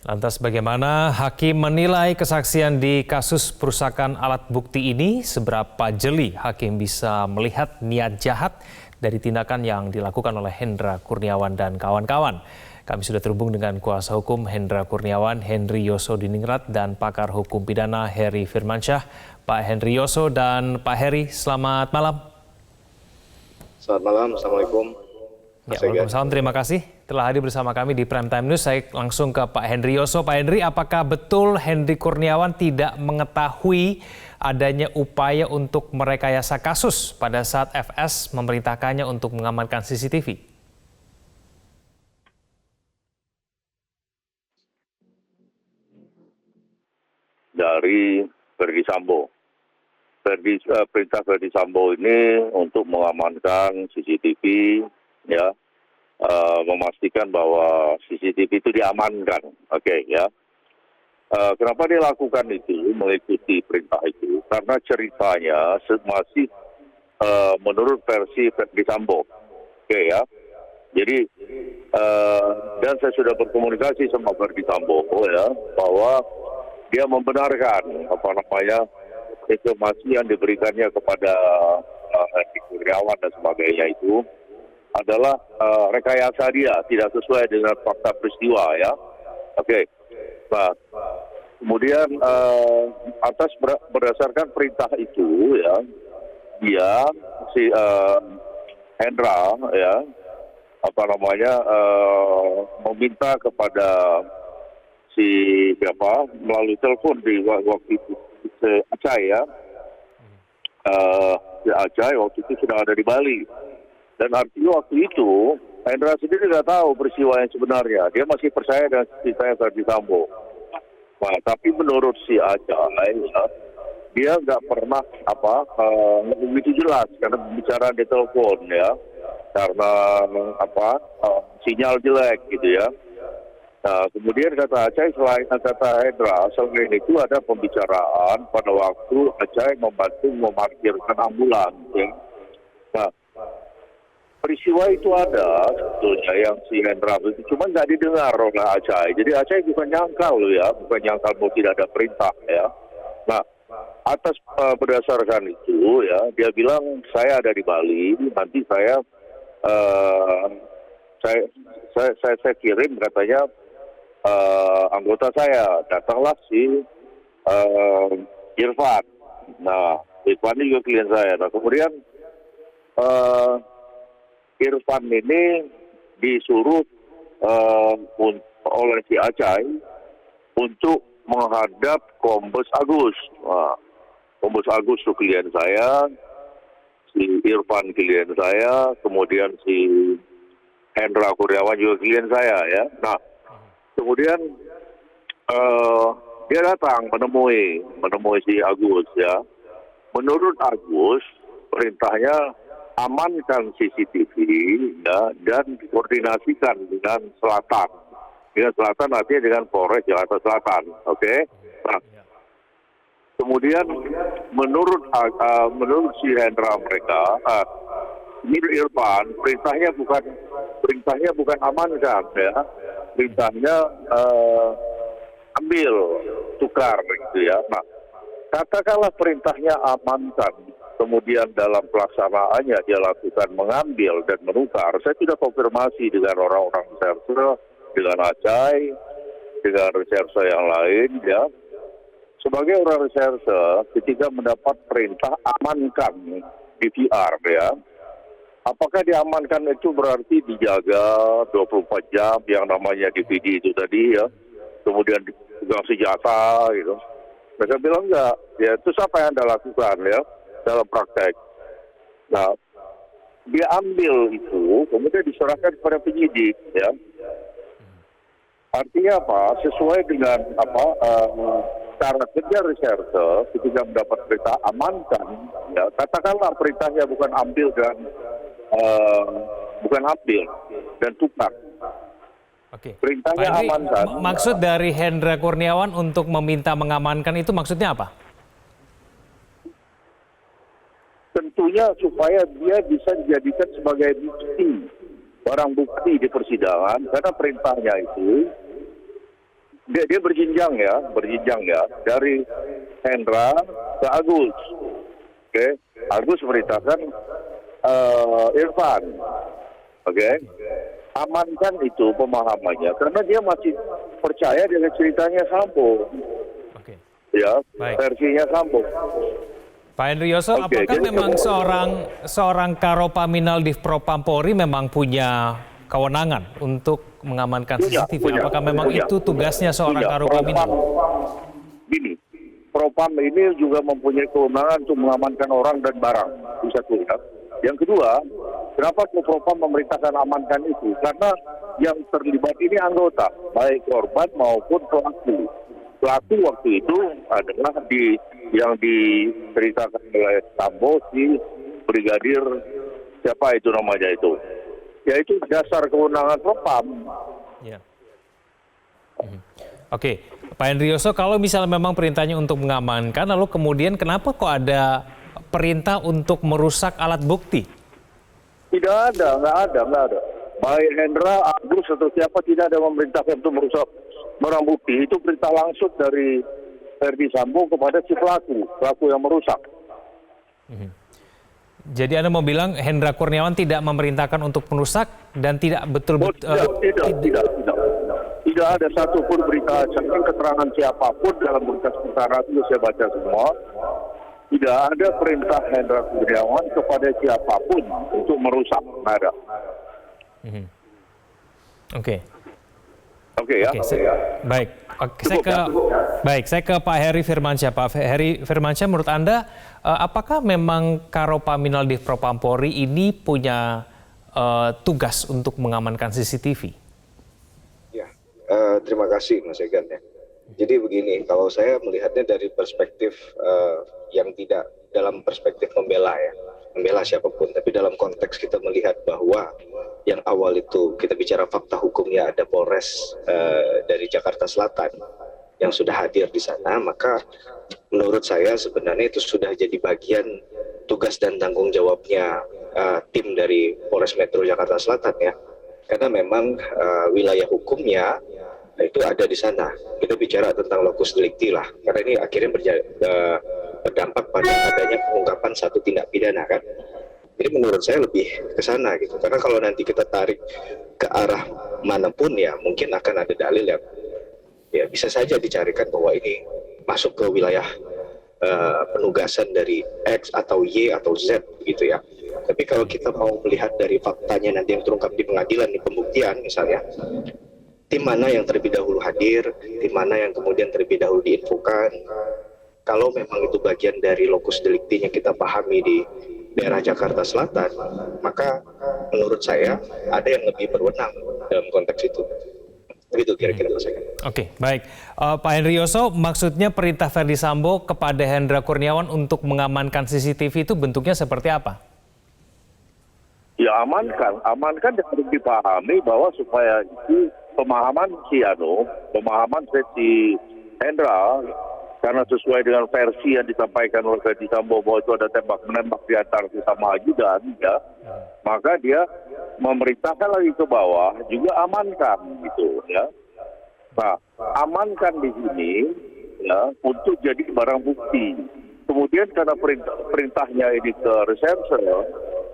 Lantas bagaimana hakim menilai kesaksian di kasus perusakan alat bukti ini? Seberapa jeli hakim bisa melihat niat jahat dari tindakan yang dilakukan oleh Hendra Kurniawan dan kawan-kawan? Kami sudah terhubung dengan kuasa hukum Hendra Kurniawan, Henry Yoso Diningrat, dan pakar hukum pidana Heri Firmansyah. Pak Henry Yoso dan Pak Heri, selamat malam. Selamat malam, Assalamualaikum. Ya, waalaikumsalam, terima kasih telah hadir bersama kami di Prime Time News. Saya langsung ke Pak Henry Yoso. Pak Henry, apakah betul Hendri Kurniawan tidak mengetahui adanya upaya untuk merekayasa kasus pada saat FS memerintahkannya untuk mengamankan CCTV? Dari Verdi Sambo. Perintah Verdi Sambo ini untuk mengamankan CCTV, ya, memastikan bahwa CCTV itu diamankan, ya. Kenapa dia lakukan itu, mengikuti perintah itu? Karena ceritanya masih menurut versi Verdi Sambo, ya. Jadi dan saya sudah berkomunikasi sama Verdi Sambo, ya, bahwa dia membenarkan informasi yang diberikannya kepada Hendri Kurniawan dan sebagainya itu adalah rekayasa dia, tidak sesuai dengan fakta peristiwa, ya. Nah, kemudian berdasarkan perintah itu, ya, dia si Hendra, ya, meminta kepada si siapa melalui telepon di waktu itu Acai, ya. Acai waktu itu sudah ada di Bali. Dan artinya waktu itu Hendra sendiri tidak tahu peristiwa yang sebenarnya. Dia masih percaya dengan cerita Verdi Sambo. Nah, tapi menurut si Acai, ya, dia nggak pernah begitu jelas karena bicara di telepon, ya, karena sinyal jelek gitu, ya. Nah, kemudian kata Acai, kata Hendra, selain itu ada pembicaraan pada waktu Acai membantu memarkirkan ambulans, ya. Nah, peristiwa itu ada sebetulnya yang si Hendra itu cuma nggak didengar oleh Acai. Jadi Acai bukan nyangkal loh, ya, bukan nyangkal bahwa tidak ada perintah, ya. Nah, atas berdasarkan itu, ya, dia bilang saya ada di Bali, nanti saya kirim katanya anggota saya, datanglah si Irfan. Nah, Irfan ini juga klien saya. Nah, kemudian Irfan ini disuruh oleh si Acai untuk menghadap Kombes Agus. Nah, Kombes Agus itu klien saya, si Irfan klien saya, kemudian si Hendra Kurniawan juga klien saya, ya. Nah, kemudian dia datang menemui si Agus, ya. Menurut Agus, perintahnya amankan CCTV, ya, dan koordinasikan dengan Selatan. Dengan Selatan artinya dengan Polres Jakarta Selatan, oke? Nah, kemudian menurut si Hendra menurut Irfan, perintahnya bukan amankan, ya. Perintahnya ambil, tukar, gitu, ya. Nah, katakanlah perintahnya amankan, kemudian dalam pelaksanaannya dia lakukan mengambil dan menukar. Saya tidak konfirmasi dengan orang-orang reserse, dengan Acai, dengan reserse yang lain, ya. Sebagai orang reserse, ketika mendapat perintah amankan DVR, ya. Apakah diamankan itu berarti dijaga 24 jam yang namanya DVD itu tadi, ya. Kemudian dipegang senjata, gitu. Mereka bilang enggak. Ya, itu apa yang Anda lakukan, ya, dalam praktek. Nah, dia ambil itu, kemudian diserahkan kepada penyidik, ya. Artinya apa? Sesuai dengan cara kerja reserse ketika mendapat perintah amankan, ya, katakanlah perintahnya bukan ambil dan tukar. Oke. Perintahnya Pak Henry, amankan. maksud dari Hendra Kurniawan untuk meminta mengamankan itu maksudnya apa? Tentunya supaya dia bisa dijadikan sebagai bukti, barang bukti di persidangan, karena perintahnya itu Dia berjenjang ya dari Hendra ke Agus. Oke, Agus merintahkan Irfan. Oke, amankan itu pemahamannya karena dia masih percaya dengan ceritanya Sambo. Oke. Ya, Baik. versinya Sambo. Pak Hendrioso, Oke, apakah jadi memang seorang Karopaminal Divpropam Polri memang punya kewenangan untuk mengamankan CCTV? Apakah memang itu tugasnya seorang Karopaminal? Gini, Propam ini juga mempunyai kewenangan untuk mengamankan orang dan barang. Itu satu ya. Yang kedua, kenapa Propam memerintahkan amankan itu? Karena yang terlibat ini anggota, baik korban maupun pelaku. Pelaku waktu itu adalah yang diceritakan oleh Sambo, si Brigadir, siapa itu namanya itu? Yaitu dasar kewenangan Propam. Ya. Oke, Pak Hendrioso, kalau misalnya memang perintahnya untuk mengamankan, lalu kemudian kenapa kok ada perintah untuk merusak alat bukti? Tidak ada. Baik Hendra, Agus atau siapa tidak ada memerintahkan untuk merusak barang bukti. Itu perintah langsung dari Ferdi Sambo kepada si pelaku yang merusak. Jadi Anda mau bilang Hendra Kurniawan tidak memerintahkan untuk merusak dan tidak betul-betul... Tidak ada satupun berita acara keterangan siapapun dalam berkas perkara itu saya baca semua. Tidak ada perintah Hendra Kurniawan kepada siapapun untuk merusak. Tidak ada. Oke. Oke ya. Baik. Saya ke Pak Heri Firmansyah. Pak Heri Firmansyah, menurut Anda apakah memang Karopaminal Divpropam Polri ini punya tugas untuk mengamankan CCTV? Ya, terima kasih Mas Egan ya. Jadi begini, kalau saya melihatnya dari perspektif yang tidak dalam perspektif membela siapapun, tapi dalam konteks kita melihat bahwa yang awal itu kita bicara fakta hukumnya ada Polres dari Jakarta Selatan yang sudah hadir di sana, maka menurut saya sebenarnya itu sudah jadi bagian tugas dan tanggung jawabnya tim dari Polres Metro Jakarta Selatan ya, karena memang wilayah hukumnya itu ada di sana. Kita bicara tentang lokus delikti lah, karena ini akhirnya berdampak pada adanya pengungkapan satu tindak pidana kan. Jadi menurut saya lebih ke sana gitu, karena kalau nanti kita tarik ke arah manapun ya mungkin akan ada dalil yang ya bisa saja dicarikan bahwa ini masuk ke wilayah penugasan dari X atau Y atau Z gitu ya. Tapi kalau kita mau melihat dari faktanya nanti yang terungkap di pengadilan, di pembuktian misalnya, tim mana yang terlebih dahulu hadir, tim mana yang kemudian terlebih dahulu diinfokan. Kalau memang itu bagian dari lokus deliktinya kita pahami di daerah Jakarta Selatan, maka menurut saya ada yang lebih berwenang dalam konteks itu. Begitu kira-kira saya. Oke, baik. Pak Hendrioso, maksudnya perintah Ferdi Sambo kepada Hendra Kurniawan untuk mengamankan CCTV itu bentuknya seperti apa? Ya amankan dan harus dipahami bahwa supaya itu pemahaman si Hendra, karena sesuai dengan versi yang disampaikan oleh Ferdi Sambo bahwa itu ada tembak-menembak di antara sesama ajudan, ya, maka dia memerintahkan lagi ke bawah juga amankan gitu ya. Nah, amankan di sini ya untuk jadi barang bukti. Kemudian karena perintahnya ini ke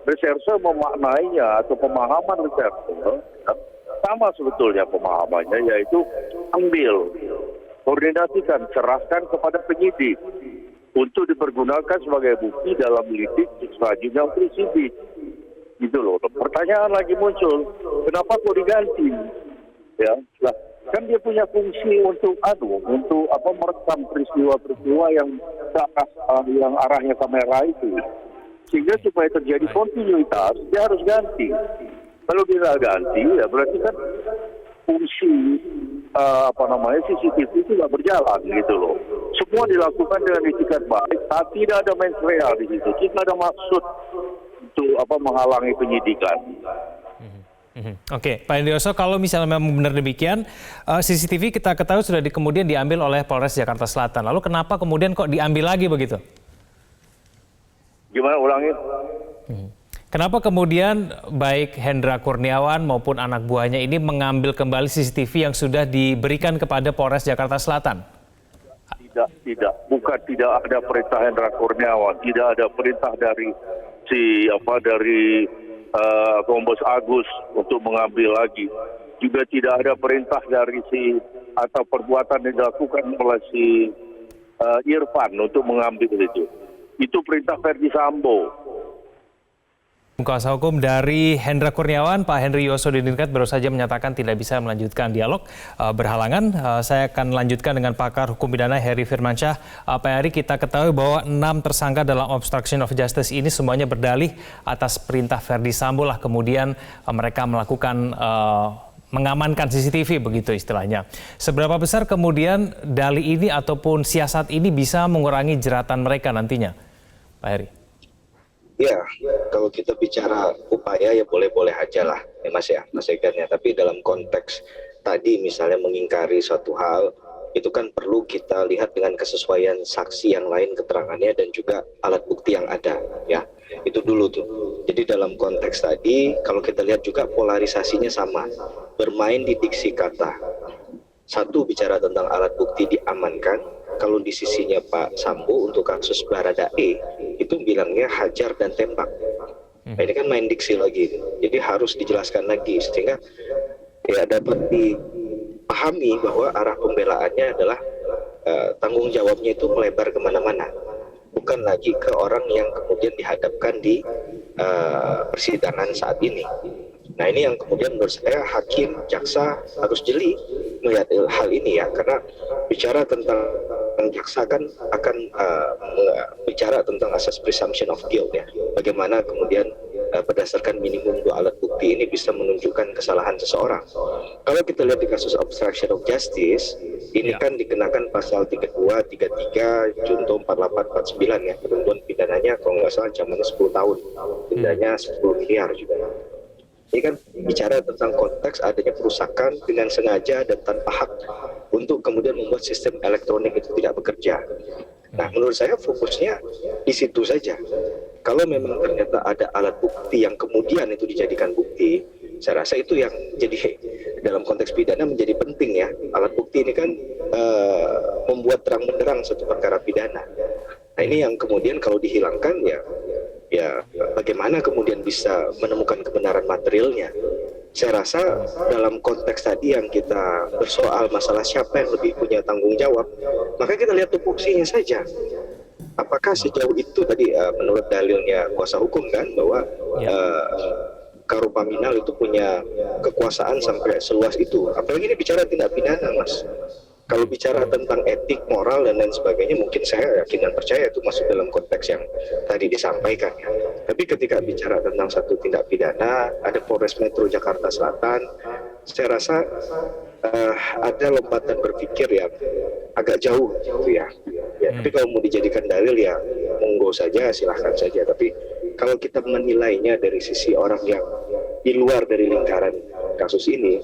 reserse memaknainya atau pemahaman reserse ya, sama sebetulnya pemahamannya, yaitu ambil, koordinasikan, serahkan kepada penyidik untuk dipergunakan sebagai bukti dalam lidik selanjutnya untuk sidik. Gitu loh. Pertanyaan lagi muncul, kenapa kok diganti? Ya, lah, kan dia punya fungsi untuk merekam peristiwa-peristiwa yang arahnya kamera itu. Sehingga supaya terjadi kontinuitas, dia harus ganti. Kalau dia nggak ganti, ya berarti kan fungsi CCTV itu nggak berjalan gitu loh. Semua dilakukan dengan itikat baik, tidak ada mensreal di situ. Tidak ada maksud untuk menghalangi penyidikan. Oke, Pak Hendrioso, kalau misalnya memang benar demikian, CCTV kita ketahui sudah kemudian diambil oleh Polres Jakarta Selatan. Lalu kenapa kemudian kok diambil lagi begitu? Gimana ulangi? Kenapa kemudian baik Hendra Kurniawan maupun anak buahnya ini mengambil kembali CCTV yang sudah diberikan kepada Polres Jakarta Selatan? Bukan tidak ada perintah Hendra Kurniawan, tidak ada perintah dari Kombes Agus untuk mengambil lagi. Juga tidak ada perintah dari atau perbuatan yang dilakukan oleh Irfan untuk mengambil itu. Itu perintah Ferdi Sambo. Kuasa hukum dari Hendra Kurniawan, Pak Henry Yosodiningrat baru saja menyatakan tidak bisa melanjutkan dialog berhalangan. Saya akan lanjutkan dengan pakar hukum pidana Heri Firmansyah. Pak Heri, kita ketahui bahwa 6 tersangka dalam obstruction of justice ini semuanya berdalih atas perintah Ferdi Sambo lah. Kemudian mereka melakukan mengamankan CCTV begitu istilahnya. Seberapa besar kemudian dalih ini ataupun siasat ini bisa mengurangi jeratan mereka nantinya, Pak Heri? Ya, kalau kita bicara upaya ya boleh-boleh aja lah, Mas Egan ya. Tapi dalam konteks tadi misalnya mengingkari suatu hal, itu kan perlu kita lihat dengan kesesuaian saksi yang lain keterangannya dan juga alat bukti yang ada, ya. Itu dulu tuh. Jadi dalam konteks tadi, kalau kita lihat juga polarisasinya sama, bermain di diksi kata. Satu bicara tentang alat bukti diamankan, kalau di sisinya Pak Sambo untuk kasus Baradae itu bilangnya hajar dan tembak. Nah, ini kan main diksi lagi, jadi harus dijelaskan lagi sehingga ya dapat dipahami bahwa arah pembelaannya adalah tanggung jawabnya itu melebar kemana-mana, bukan lagi ke orang yang kemudian dihadapkan di persidangan saat ini. Nah, ini yang kemudian menurut saya hakim, jaksa harus jeli melihat hal ini ya, karena bicara tentang jaksa kan akan bicara tentang asas presumption of guilt ya. Bagaimana kemudian berdasarkan minimum 2 alat bukti ini bisa menunjukkan kesalahan seseorang. Kalau kita lihat di kasus obstruction of justice, ini kan dikenakan pasal 32, 33, junto 48, 49 ya. Ketentuan pidananya kalau nggak salah ancamannya 10 tahun, dendanya 10 miliar juga. Ini kan bicara tentang konteks adanya perusakan dengan sengaja dan tanpa hak untuk kemudian membuat sistem elektronik itu tidak bekerja. Nah, menurut saya fokusnya di situ saja. Kalau memang ternyata ada alat bukti yang kemudian itu dijadikan bukti, saya rasa itu yang jadi dalam konteks pidana menjadi penting ya. Alat bukti ini kan membuat terang benderang suatu perkara pidana. Nah, ini yang kemudian kalau dihilangkan ya bagaimana kemudian bisa menemukan kebenaran materialnya. Saya rasa dalam konteks tadi yang kita bersoal masalah siapa yang lebih punya tanggung jawab, maka kita lihat tupoksinya saja. Apakah sejauh itu tadi menurut dalilnya kuasa hukum kan bahwa Karopaminal itu punya kekuasaan sampai seluas itu. Apalagi ini bicara tindak pidana, Mas. Kalau bicara tentang etik, moral, dan lain sebagainya, mungkin saya yakin dan percaya itu masuk dalam konteks yang tadi disampaikan. Ya. Tapi ketika bicara tentang satu tindak pidana, ada Polres Metro Jakarta Selatan, saya rasa ada lompatan berpikir yang agak jauh, gitu ya. Tapi kalau mau dijadikan dalil ya, monggo saja, silahkan saja. Tapi kalau kita menilainya dari sisi orang yang di luar dari lingkaran kasus ini,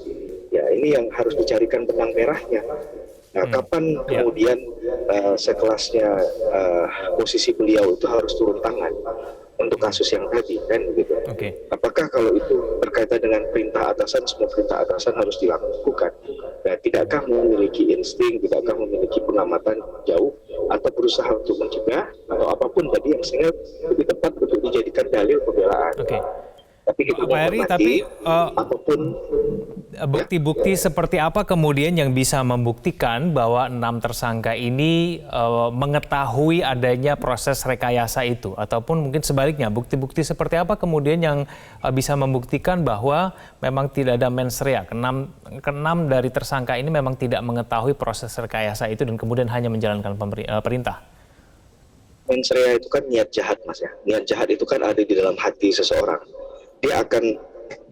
ya ini yang harus dicarikan benang merahnya. Nah, kapan kemudian sekelasnya posisi beliau itu harus turun tangan untuk kasus yang tadi kan gitu. Apakah kalau itu berkaitan dengan perintah atasan, semua perintah atasan harus dilakukan? Nah, tidakkah memiliki insting, tidakkah memiliki pengamatan jauh atau berusaha untuk mencegah atau apapun tadi yang sehingga lebih tepat untuk dijadikan dalil pembelaan. Tapi kita apapun bukti-bukti seperti apa kemudian yang bisa membuktikan bahwa 6 tersangka ini mengetahui adanya proses rekayasa itu? Ataupun mungkin sebaliknya, bukti-bukti seperti apa kemudian yang bisa membuktikan bahwa memang tidak ada mens rea? Keenam dari tersangka ini memang tidak mengetahui proses rekayasa itu dan kemudian hanya menjalankan perintah. Mens rea itu kan niat jahat, Mas ya. Niat jahat itu kan ada di dalam hati seseorang. Dia akan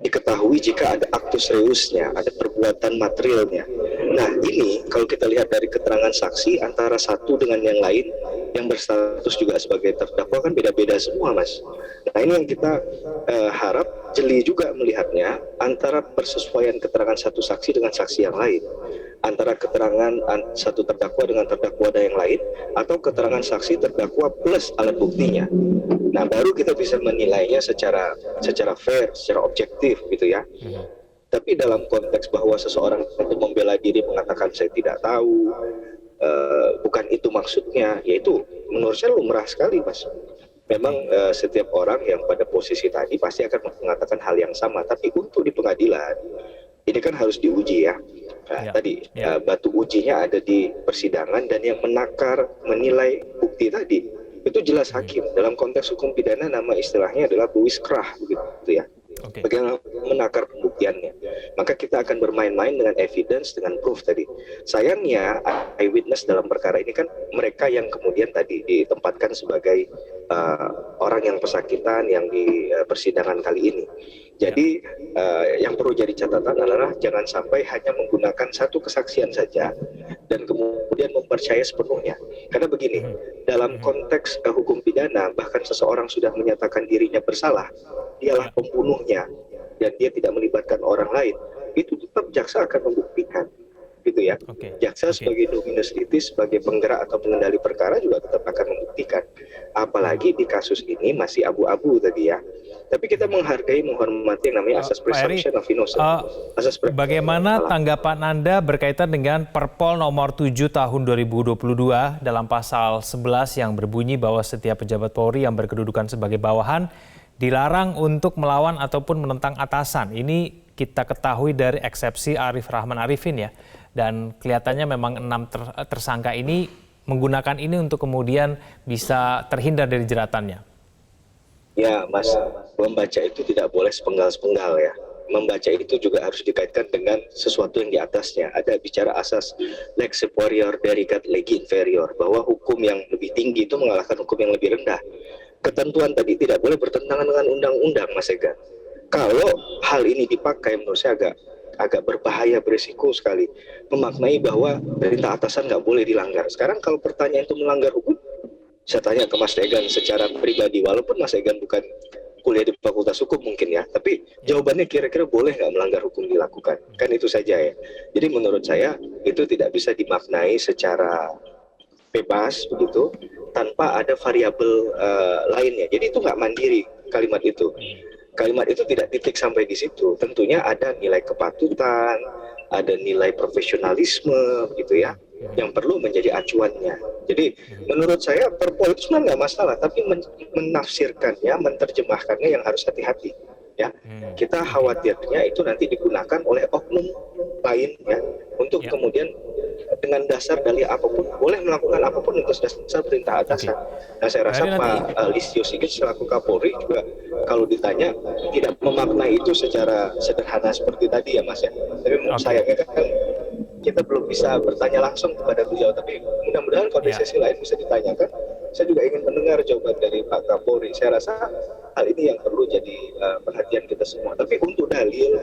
diketahui jika ada aktus reusnya, ada perbuatan materialnya. Nah, ini kalau kita lihat dari keterangan saksi antara satu dengan yang lain yang berstatus juga sebagai terdakwa kan beda-beda semua, Mas. Nah, ini yang kita harap jeli juga melihatnya antara persesuaian keterangan satu saksi dengan saksi yang lain, antara keterangan satu terdakwa dengan terdakwa yang lain, atau keterangan saksi terdakwa plus alat buktinya. Nah, baru kita bisa menilainya secara fair, secara objektif gitu ya. Tapi dalam konteks bahwa seseorang untuk membela diri mengatakan saya tidak tahu, bukan itu maksudnya, yaitu menurut saya lumrah sekali, Mas. Memang setiap orang yang pada posisi tadi pasti akan mengatakan hal yang sama, tapi untuk di pengadilan ini kan harus diuji ya. Nah, tadi batu ujinya ada di persidangan, dan yang menakar menilai bukti tadi itu jelas hakim. Dalam konteks hukum pidana nama istilahnya adalah buwiskrah begitu ya. Bagaimana menakar pembuktiannya. Maka kita akan bermain-main dengan evidence, dengan proof tadi. Sayangnya eyewitness dalam perkara ini kan mereka yang kemudian tadi ditempatkan sebagai orang yang pesakitan yang di persidangan kali ini. Jadi yang perlu jadi catatan adalah jangan sampai hanya menggunakan satu kesaksian saja dan kemudian mempercayai sepenuhnya. Karena begini, dalam konteks hukum pidana, bahkan seseorang sudah menyatakan dirinya bersalah, dialah pembunuhnya dan dia tidak melibatkan orang lain, itu tetap jaksa akan membuktikan, gitu ya. Jaksa sebagai dominus litis, sebagai penggerak atau pengendali perkara juga tetap akan membuktikan. Apalagi di kasus ini masih abu-abu tadi ya. Tapi kita menghargai, menghormati yang namanya asas presumption of innocence. Bagaimana tanggapan Anda berkaitan dengan Perpol nomor 7 tahun 2022 dalam pasal 11 yang berbunyi bahwa setiap pejabat Polri yang berkedudukan sebagai bawahan dilarang untuk melawan ataupun menentang atasan. Ini kita ketahui dari eksepsi Arif Rahman Arifin ya. Dan kelihatannya memang 6 tersangka ini menggunakan ini untuk kemudian bisa terhindar dari jeratannya. Ya, Mas, membaca itu tidak boleh sepenggal-sepenggal ya. Membaca itu juga harus dikaitkan dengan sesuatu yang di atasnya. Ada bicara asas lex superior derigat legi inferior, bahwa hukum yang lebih tinggi itu mengalahkan hukum yang lebih rendah. Ketentuan tadi tidak boleh bertentangan dengan undang-undang, Mas Ega. Kalau hal ini dipakai, menurut saya agak berbahaya, berisiko sekali. Memaknai bahwa perintah atasan nggak boleh dilanggar. Sekarang kalau pertanyaan itu melanggar hukum, saya tanya ke Mas Egan secara pribadi, walaupun Mas Egan bukan kuliah di Fakultas Hukum mungkin ya, tapi jawabannya kira-kira boleh nggak melanggar hukum dilakukan? Kan itu saja ya. Jadi menurut saya itu tidak bisa dimaknai secara bebas begitu, tanpa ada variabel lainnya. Jadi itu nggak mandiri kalimat itu. Kalimat itu tidak titik sampai di situ. Tentunya ada nilai kepatutan, ada nilai profesionalisme gitu ya, yang perlu menjadi acuannya. Jadi menurut saya Perpol itu sebenarnya nggak masalah, tapi menafsirkannya, menerjemahkannya yang harus hati-hati. Ya, kita khawatirnya itu nanti digunakan oleh oknum lain ya, untuk kemudian dengan dasar dalih apapun boleh melakukan apapun itu dasar perintah atasan. Nah, saya rasa Pak Listio Sigit selaku Kapolri juga kalau ditanya tidak memaknai itu secara sederhana seperti tadi ya, Mas ya. Tapi sayangnya kan kita belum bisa bertanya langsung kepada beliau, tapi mudah-mudahan kalau di sesi lain bisa ditanyakan. Saya juga ingin mendengar jawaban dari Pak Kapolri. Saya rasa hal ini yang perlu jadi perhatian kita semua. Tapi untuk dalil,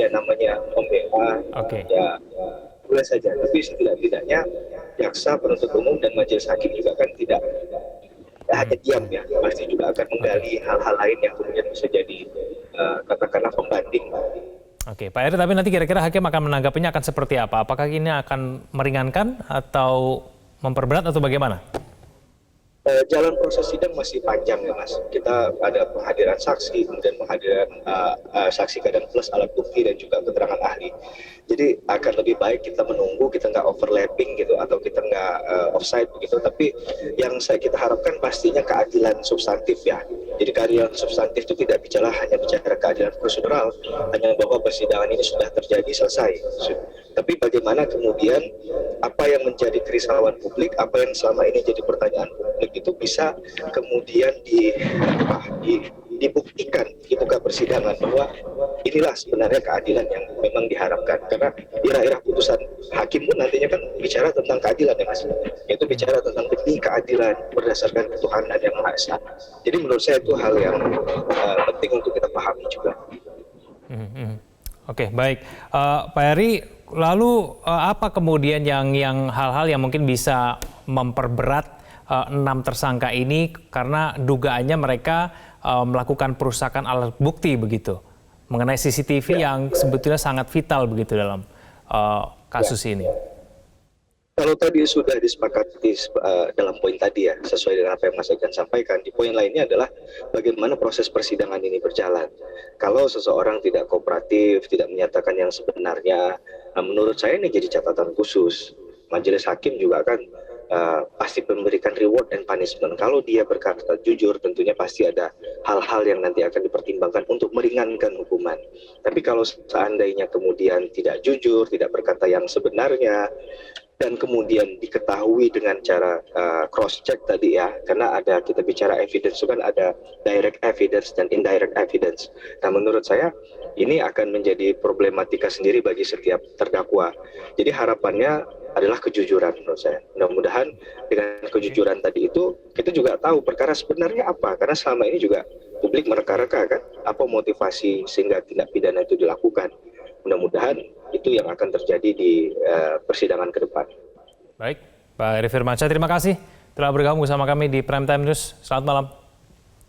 ya namanya pembela, ya boleh saja. Tapi setidak-tidaknya jaksa, penuntut umum, dan majelis hakim juga kan tidak hanya diam ya. Pasti juga akan menggali hal-hal lain yang kemudian bisa jadi katakanlah pembanding. Oke, Pak Eri, tapi nanti kira-kira hakim akan menanggapinya akan seperti apa? Apakah ini akan meringankan atau memperberat atau bagaimana? Jalan proses sidang masih panjang ya, Mas. Kita ada penghadiran saksi, kemudian penghadiran saksi kadang plus alat bukti dan juga keterangan ahli. Jadi akan lebih baik kita menunggu, kita nggak overlapping gitu, atau kita nggak offside begitu. Tapi yang kita harapkan pastinya keadilan substantif ya. Jadi keadilan substantif itu tidak hanya bicara keadilan prosedural, hanya bahwa persidangan ini sudah terjadi, selesai. Tapi bagaimana kemudian apa yang menjadi kerisauan publik, apa yang selama ini jadi pertanyaan publik itu bisa kemudian dibuktikan di muka persidangan bahwa inilah sebenarnya keadilan yang memang diharapkan. Karena irah-irah putusan hakim pun nantinya kan bicara tentang keadilan ya, Mas. Yaitu bicara tentang demi keadilan berdasarkan ketuhanan yang Maha Esa. Jadi menurut saya itu hal yang penting untuk kita pahami juga. Oke, baik. Pak Eri, lalu apa kemudian yang hal-hal yang mungkin bisa memperberat 6 tersangka ini karena dugaannya mereka melakukan perusakan alat bukti begitu mengenai CCTV yang sebetulnya sangat vital begitu dalam kasus ini? Kalau tadi sudah disepakati dalam poin tadi ya, sesuai dengan apa yang Mas Egan sampaikan, di poin lainnya adalah bagaimana proses persidangan ini berjalan. Kalau seseorang tidak kooperatif, tidak menyatakan yang sebenarnya, menurut saya ini jadi catatan khusus. Majelis hakim juga akan pasti memberikan reward and punishment. Kalau dia berkata jujur, tentunya pasti ada hal-hal yang nanti akan dipertimbangkan untuk meringankan hukuman. Tapi kalau seandainya kemudian tidak jujur, tidak berkata yang sebenarnya, dan kemudian diketahui dengan cara cross check tadi ya, karena ada, kita bicara evidence itu kan ada direct evidence dan indirect evidence. Nah, menurut saya ini akan menjadi problematika sendiri bagi setiap terdakwa. Jadi harapannya adalah kejujuran menurut saya. Mudah-mudahan dengan kejujuran tadi itu kita juga tahu perkara sebenarnya apa, karena selama ini juga publik mereka-reka kan apa motivasi sehingga tindak pidana itu dilakukan. Mudah-mudahan itu yang akan terjadi di persidangan ke depan. Baik, Pak Heri Firmansyah, terima kasih telah bergabung bersama kami di Prime Time News. Selamat malam.